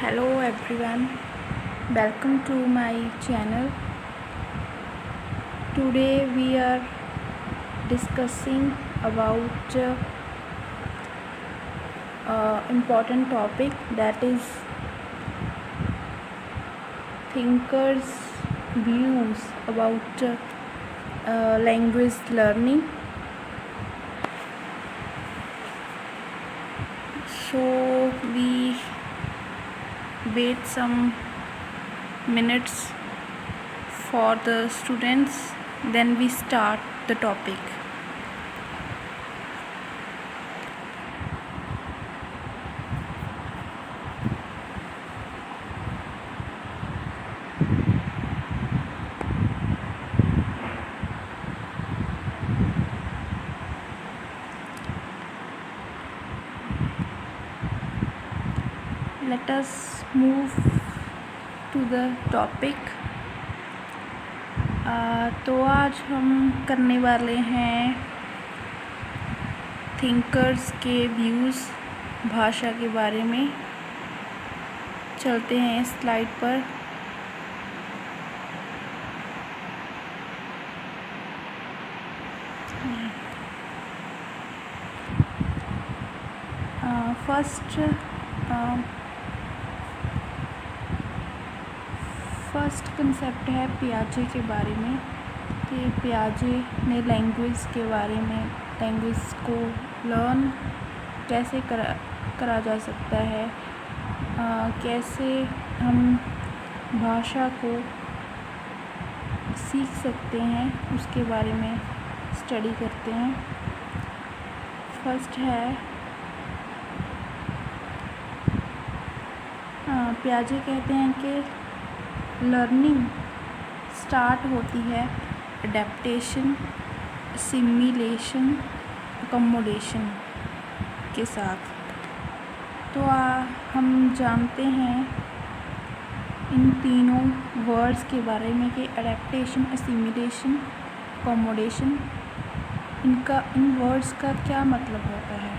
Hello everyone, welcome to my channel. Today we are discussing about important topic, that is thinkers views about language learning. So we wait some minutes for the students, then we start the topic. Let us move to the topic. तो आज हम करने वाले हैं thinkers के views भाषा के बारे में। चलते हैं स्लाइड पर। फर्स्ट कंसेप्ट है पियाजे के बारे में कि पियाजे ने लैंग्वेज के बारे में, लैंग्वेज को लर्न कैसे करा जा सकता है, कैसे हम भाषा को सीख सकते हैं, उसके बारे में स्टडी करते हैं। फर्स्ट है पियाजे कहते हैं कि लर्निंग स्टार्ट होती है अडेप्टेशन, सिमुलेशन, अकोमोडेशन के साथ। तो हम जानते हैं इन तीनों वर्ड्स के बारे में कि अडेप्टेशन, सिमुलेशन, अकोमोडेशन, इन वर्ड्स का क्या मतलब होता है।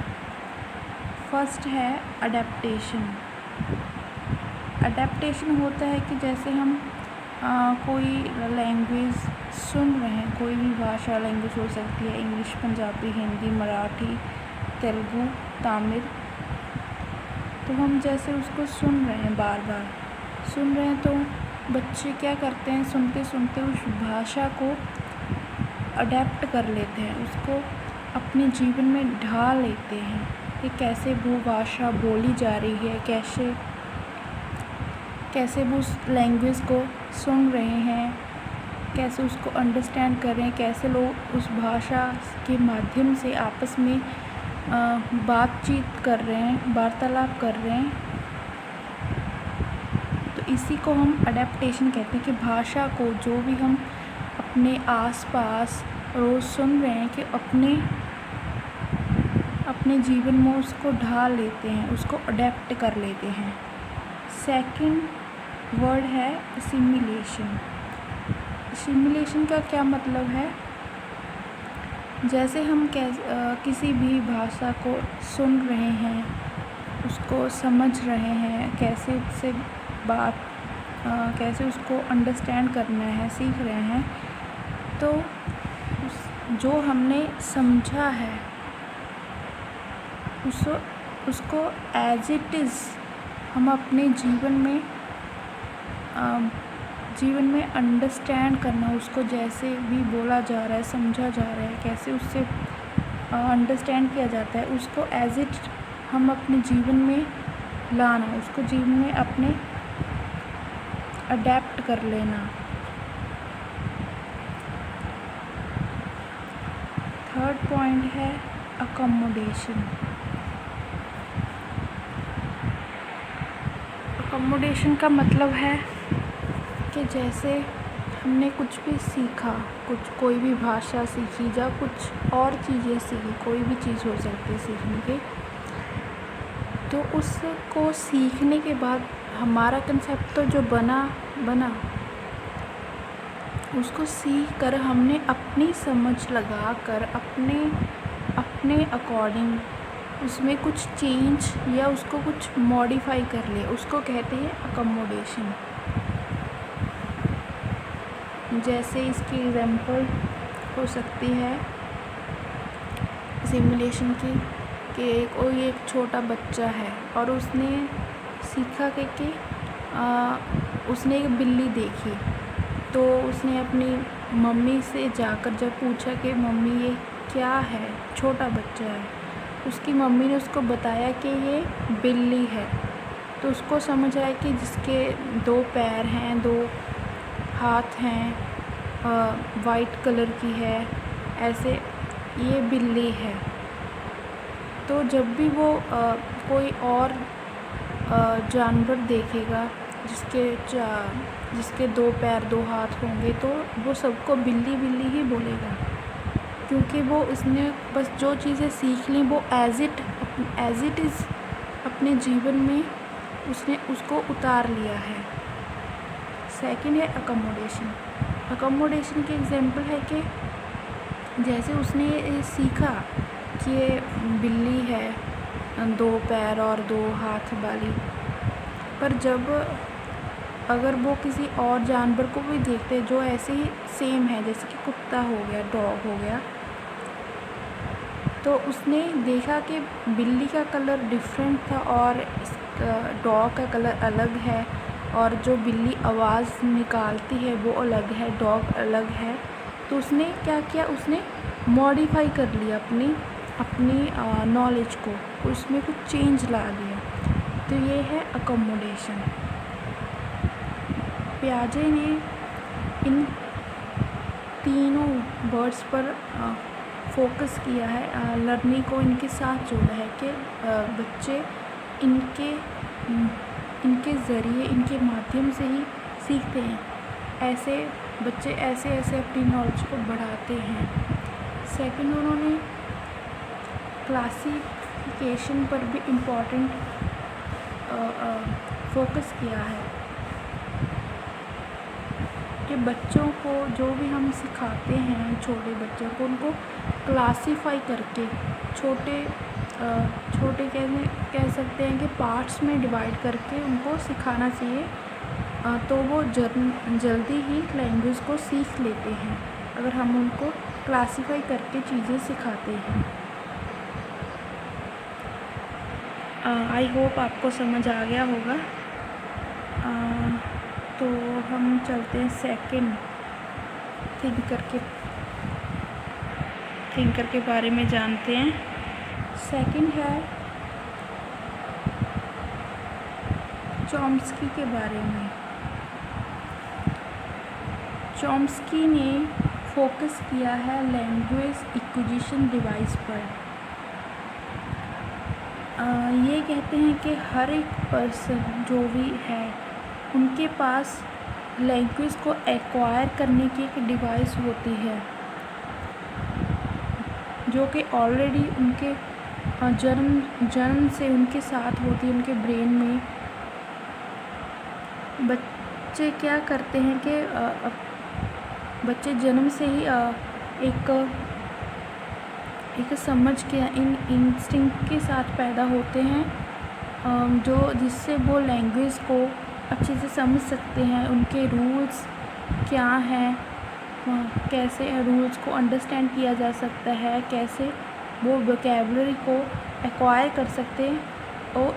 फर्स्ट है अडेप्टेशन। अडेप्टेशन होता है कि जैसे हम कोई लैंग्वेज सुन रहे हैं, कोई भी भाषा लैंग्वेज हो सकती है, इंग्लिश, पंजाबी, हिंदी, मराठी, तेलुगु, तमिल। तो हम जैसे उसको सुन रहे हैं, बार बार सुन रहे हैं, तो बच्चे क्या करते हैं, सुनते सुनते उस भाषा को अडेप्ट कर लेते हैं, उसको अपने जीवन में ढाल लेते हैं कि कैसे वो भाषा बोली जा रही है, कैसे वो उस लैंग्वेज को सुन रहे हैं, कैसे उसको अंडरस्टैंड कर रहे हैं, कैसे लोग उस भाषा के माध्यम से आपस में बातचीत कर रहे हैं, वार्तालाप कर रहे हैं। तो इसी को हम अडेप्टेशन कहते हैं कि भाषा को जो भी हम अपने आसपास रोज़ सुन रहे हैं कि अपने जीवन में उसको ढाल लेते हैं, उसको अडेप्ट कर लेते हैं। सेकंड वर्ड है सिमुलेशन। सिमुलेशन का क्या मतलब है, जैसे हम किसी भी भाषा को सुन रहे हैं, उसको समझ रहे हैं, कैसे उससे कैसे उसको अंडरस्टैंड करना है, सीख रहे हैं, तो जो हमने समझा है उसको एज इट इज़ हम अपने जीवन में अंडरस्टैंड करना, उसको जैसे भी बोला जा रहा है, समझा जा रहा है, कैसे उससे अंडरस्टैंड किया जाता है, उसको एज इट हम अपने जीवन में लाना, उसको जीवन में अपने अडेप्ट कर लेना। थर्ड पॉइंट है अकोमोडेशन। अकोमोडेशन का मतलब है कि जैसे हमने कुछ भी सीखा, कोई भी भाषा सीखी या कुछ और चीज़ें सीखी, कोई भी चीज़ हो सकती है सीखने की, तो उसको सीखने के बाद हमारा कंसेप्ट तो जो बना उसको सीख कर हमने अपनी समझ लगा कर अपने अकॉर्डिंग उसमें कुछ चेंज या उसको कुछ मॉडिफाई कर ले, उसको कहते हैं अकोमोडेशन। जैसे इसकी एग्जांपल हो सकती है सिमुलेशन की कि कोई एक छोटा बच्चा है और उसने सीखा कि उसने एक बिल्ली देखी, तो उसने अपनी मम्मी से जाकर जब पूछा कि मम्मी ये क्या है, छोटा बच्चा है, उसकी मम्मी ने उसको बताया कि ये बिल्ली है। तो उसको समझ आया कि जिसके 2 पैर हैं, 2 हाथ हैं, वाइट कलर की है, ऐसे ये बिल्ली है। तो जब भी वो कोई और जानवर देखेगा जिसके 2 पैर 2 हाथ होंगे, तो वो सबको बिल्ली बिल्ली ही बोलेगा, क्योंकि वो इसने बस जो चीज़ें सीख ली वो एज इट इज़ अपने जीवन में उसने उसको उतार लिया है। सेकंड है अकोमोडेशन। अकोमोडेशन की एग्जांपल है कि जैसे उसने ये सीखा कि ये बिल्ली है 2 पैर और 2 हाथ वाली, पर जब अगर वो किसी और जानवर को भी देखते जो ऐसे ही सेम है, जैसे कि कुत्ता हो गया, डॉग हो गया, तो उसने देखा कि बिल्ली का कलर डिफरेंट था और डॉग का कलर अलग है, और जो बिल्ली आवाज़ निकालती है वो अलग है, डॉग अलग है। तो उसने क्या किया, उसने मॉडिफाई कर लिया अपनी नॉलेज को, उसमें कुछ चेंज ला दिया। तो ये है अकोमोडेशन। पियाजे ने इन तीनों वर्ड्स पर फोकस किया है, लर्निंग को इनके साथ जोड़ा है कि बच्चे इनके ज़रिए, इनके माध्यम से ही सीखते हैं। ऐसे बच्चे ऐसे अपनी नॉलेज को बढ़ाते हैं। सेकंड, उन्होंने क्लासिफिकेशन पर भी इम्पोर्टेंट फोकस किया है कि बच्चों को जो भी हम सिखाते हैं, छोटे बच्चों को उनको क्लासीफाई करके छोटे कह सकते हैं कि पार्ट्स में डिवाइड करके उनको सिखाना चाहिए, तो वो जल्दी ही लैंग्वेज को सीख लेते हैं अगर हम उनको क्लासीफाई करके चीज़ें सिखाते हैं। आई होप आपको समझ आ गया होगा। तो हम चलते हैं सेकंड थिंकर के बारे में जानते हैं। सेकंड है चॉम्स्की के बारे में। चॉम्स्की ने फोकस किया है लैंग्वेज एक्विजिशन डिवाइस पर। ये कहते हैं कि हर एक पर्सन जो भी है उनके पास लैंग्वेज को एक्वायर करने की एक डिवाइस होती है, जो कि ऑलरेडी उनके जन्म से उनके साथ होती है, उनके ब्रेन में। बच्चे क्या करते हैं कि बच्चे जन्म से ही एक समझ के इंस्टिंक्ट के साथ पैदा होते हैं, जिससे वो लैंग्वेज को अच्छे से समझ सकते हैं, उनके रूल्स क्या हैं, कैसे रूल्स को अंडरस्टैंड किया जा सकता है, कैसे वो वोकैबुलरी को एक्वायर कर सकते हैं। और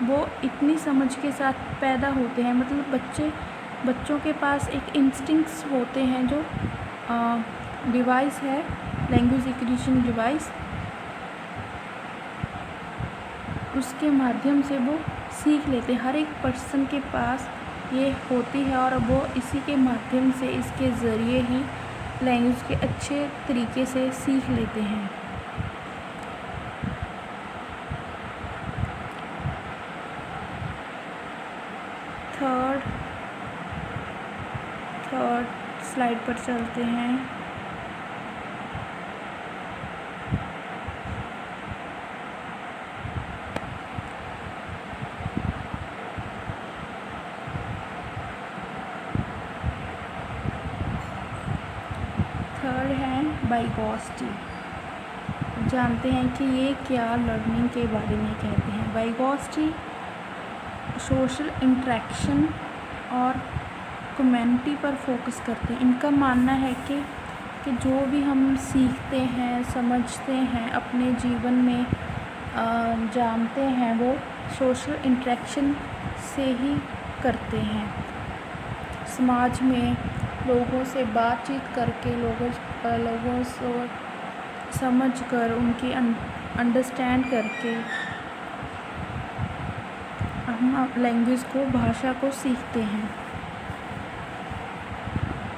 वो इतनी समझ के साथ पैदा होते हैं, मतलब बच्चों के पास एक इंस्टिंक्ट्स होते हैं, जो डिवाइस है लैंग्वेज एक्विजिशन डिवाइस, उसके माध्यम से वो सीख लेते हैं। हर एक पर्सन के पास ये होती है और वो इसी के माध्यम से, इसके ज़रिए ही लैंग्वेज के अच्छे तरीके से सीख लेते हैं। थर्ड स्लाइड पर चलते हैं। थर्ड है वाइगोत्स्की। जानते हैं कि ये क्या लर्निंग के बारे में कहते हैं। वाइगोस्टी सोशल इंटरेक्शन और कम्युनिटी पर फोकस करते हैं। इनका मानना है कि जो भी हम सीखते हैं, समझते हैं, अपने जीवन में जानते हैं, वो सोशल इंटरेक्शन से ही करते हैं। समाज में लोगों से बातचीत करके, लोगों से समझ कर, उनकी अंडरस्टैंड करके हम लैंग्वेज को, भाषा को सीखते हैं।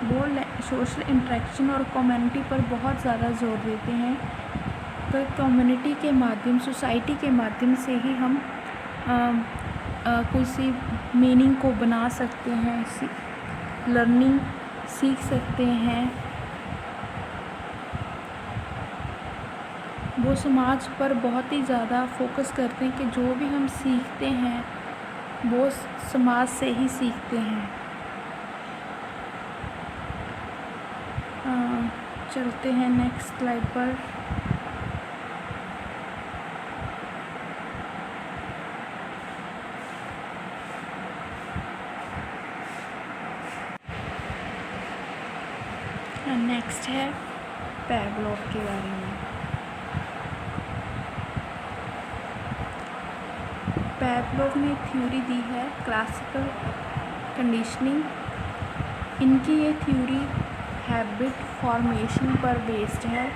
वो सोशल इंटरेक्शन और कम्युनिटी पर बहुत ज़्यादा जोर देते हैं। तो कम्युनिटी के माध्यम, सोसाइटी के माध्यम से ही हम किसी मीनिंग को बना सकते हैं, लर्निंग सीख सकते हैं। वो समाज पर बहुत ही ज़्यादा फोकस करते हैं कि जो भी हम सीखते हैं वो समाज से ही सीखते हैं। चलते हैं नेक्स्ट स्लाइड पर। नेक्स्ट है पैवलोव के बारे में। पैवलोव ने थ्योरी दी है क्लासिकल कंडीशनिंग। इनकी ये थ्योरी हैबिट फॉर्मेशन पर बेस्ड है।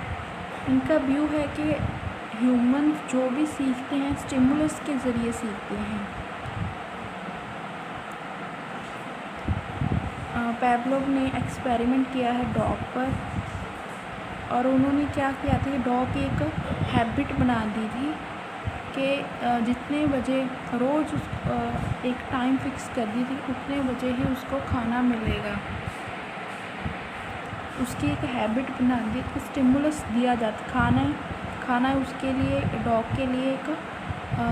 इनका व्यू है कि ह्यूमन जो भी सीखते हैं स्टिमुलस के ज़रिए सीखते हैं। पैवलोव ने एक्सपेरिमेंट किया है डॉग पर, और उन्होंने क्या किया था कि डॉग की एक हैबिट बना दी थी कि जितने बजे रोज़ एक टाइम फिक्स कर दी थी, उतने बजे ही उसको खाना मिलेगा। उसकी एक हैबिट बना दी, स्टिमुलस दिया जाता। खाना उसके लिए, डॉग के लिए एक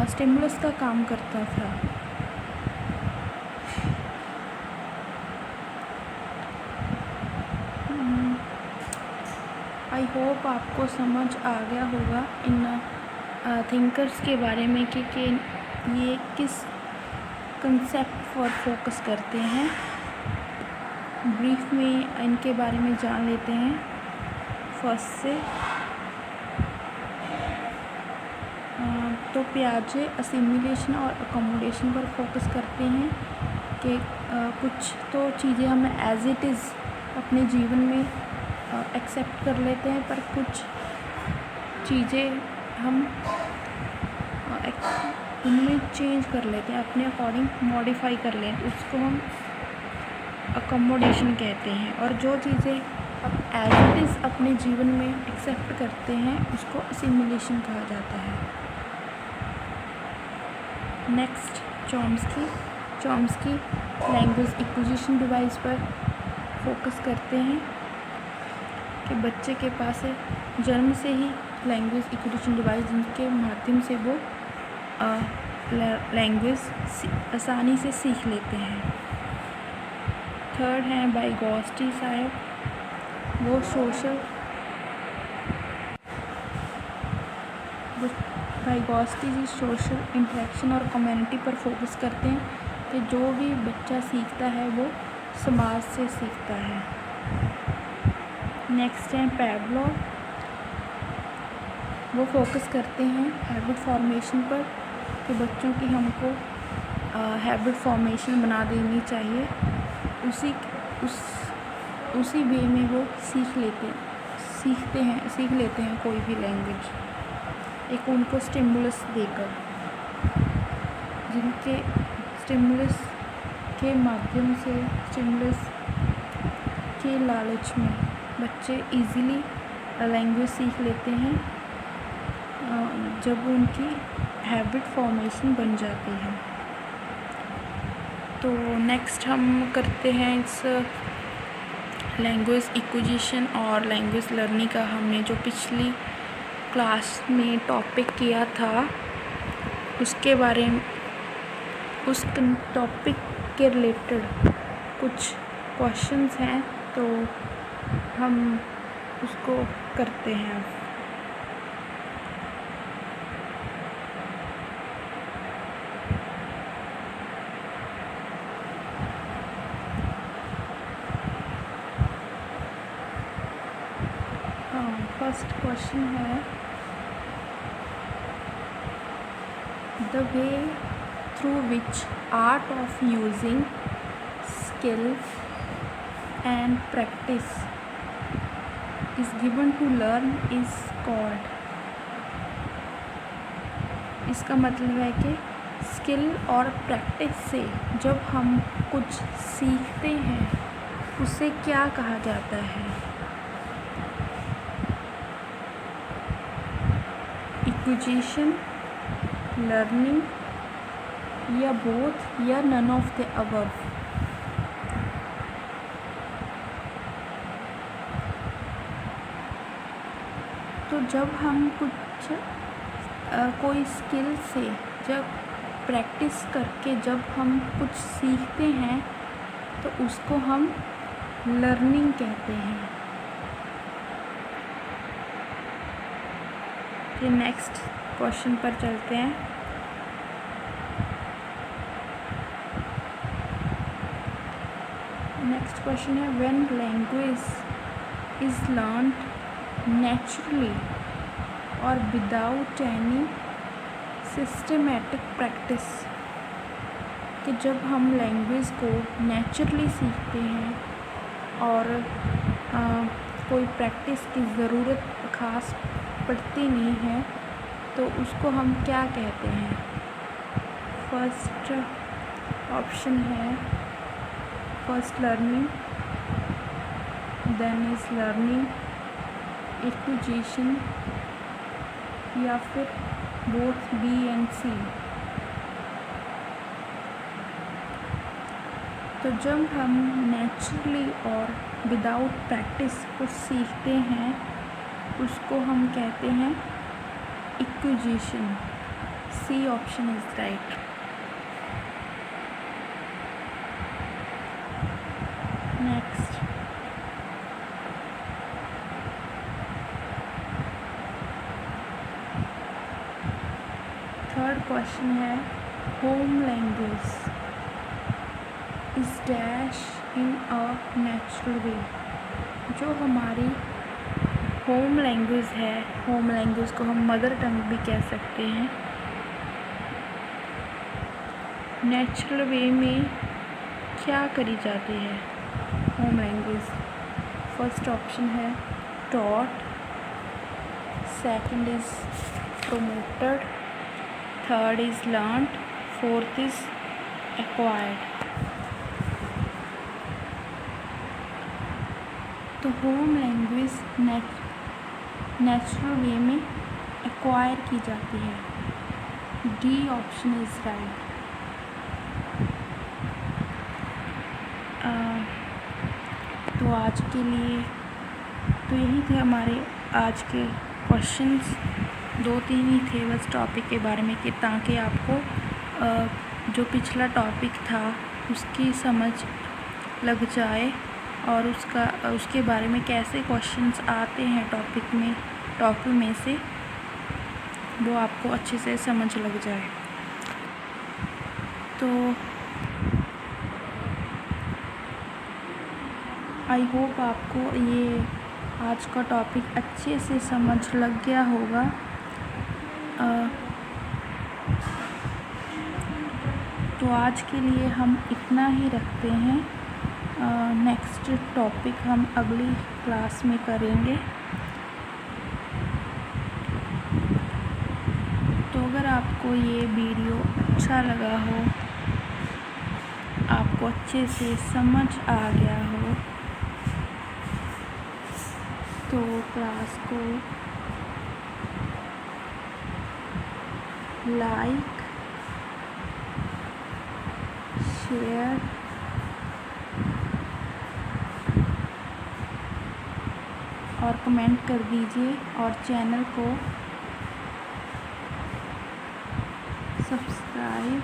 स्टिमुलस का काम करता था। आई होप आपको समझ आ गया होगा इन थिंकर्स के बारे में कि ये किस कंसेप्ट पर फोकस करते हैं। ब्रीफ में इनके बारे में जान लेते हैं। फर्स्ट से तो पियाजे असिमिलेशन और अकोमोडेशन पर फोकस करते हैं कि कुछ तो चीज़ें हम एज इट इज़ अपने जीवन में एक्सेप्ट कर लेते हैं, पर कुछ चीज़ें हम उनमें चेंज कर लेते हैं, अपने अकॉर्डिंग मॉडिफाई कर लेते हैं, उसको हम अकोमोडेशन कहते हैं। और जो चीज़ें हम एज इट इज़ अपने जीवन में एक्सेप्ट करते हैं उसको असिमिलेशन कहा जाता है। Next Chomsky language acquisition device पर फोकस करते हैं कि बच्चे के पास जन्म से ही लैंग्वेज एक्विजिशन डिवाइस, जिनके माध्यम से वो लैंग्वेज आसानी से सीख लेते हैं। थर्ड हैं वाइगोस्टी साहब, वो वाइगोस्टी जी सोशल इंटरेक्शन और कम्युनिटी पर फोकस करते हैं कि जो भी बच्चा सीखता है वो समाज से सीखता है। नेक्स्ट है पैवलोव, वो फोकस करते हैं हैबिट फॉर्मेशन पर कि बच्चों की हमको हैबिट फॉर्मेशन बना देनी चाहिए। उसी वे में वो सीख लेते हैं कोई भी लैंग्वेज, एक उनको स्टिमुलस देकर, जिनके स्टिमुलस के माध्यम से, स्टिमुलस के लालच में बच्चे इजीली लैंग्वेज सीख लेते हैं जब उनकी हैबिट फॉर्मेशन बन जाती है। तो नेक्स्ट हम करते हैं इस लैंग्वेज एक्विजिशन और लैंग्वेज लर्निंग का। हमने जो पिछली क्लास में टॉपिक किया था उसके बारे में, उस टॉपिक के रिलेटेड कुछ क्वेश्चंस हैं, तो हम उसको करते हैं। फर्स्ट क्वेश्चन है the way through which art of using skill and practice is given to learn is called. इसका मतलब है कि स्किल और प्रैक्टिस से जब हम कुछ सीखते हैं उसे क्या कहा जाता है? एक्विजिशन, लर्निंग, या बोथ, या नन ऑफ द अबव। तो जब हम कोई स्किल से जब प्रैक्टिस करके जब हम कुछ सीखते हैं तो उसको हम लर्निंग कहते हैं। फिर नेक्स्ट क्वेश्चन पर चलते हैं। नेक्स्ट क्वेश्चन है when language is learned naturally और विदाउट एनी सिस्टमेटिक प्रैक्टिस, कि जब हम लैंग्वेज को नेचुरली सीखते हैं और कोई प्रैक्टिस की ज़रूरत ख़ास पड़ती नहीं है तो उसको हम क्या कहते हैं? फर्स्ट ऑप्शन है first learning, then is learning, acquisition, या फिर बोथ बी एंड सी। तो जब हम नेचुरली और विदाउट प्रैक्टिस कुछ सीखते हैं उसको हम कहते हैं acquisition. C option is right. Next third question है home language is dash in a natural way. जो हमारी होम लैंग्वेज है, होम लैंग्वेज को हम मदर टंग भी कह सकते हैं, नेचुरल वे में क्या करी जाती है होम लैंग्वेज? फर्स्ट ऑप्शन है taught, second is promoted, third is learnt, fourth is acquired। तो होम लैंग्वेज नेचुरल वे में एक्वायर की जाती है। D option is right. तो आज के लिए तो यही थे हमारे आज के क्वेश्चंस। 2-3 ही थे बस टॉपिक के बारे में, कि ताकि आपको जो पिछला टॉपिक था उसकी समझ लग जाए और उसके बारे में कैसे क्वेश्चंस आते हैं टॉपिक में से वो आपको अच्छे से समझ लग जाए। तो आई होप आपको ये आज का टॉपिक अच्छे से समझ लग गया होगा। तो आज के लिए हम इतना ही रखते हैं। नेक्स्ट टॉपिक हम अगली क्लास में करेंगे। तो अगर आपको ये वीडियो अच्छा लगा हो, आपको अच्छे से समझ आ गया हो, तो क्लास को लाइक, शेयर और कमेंट कर दीजिए और चैनल को सब्सक्राइब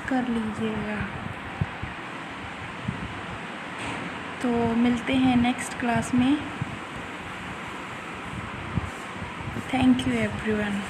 कर लीजिएगा। तो मिलते हैं नेक्स्ट क्लास में। Thank you everyone.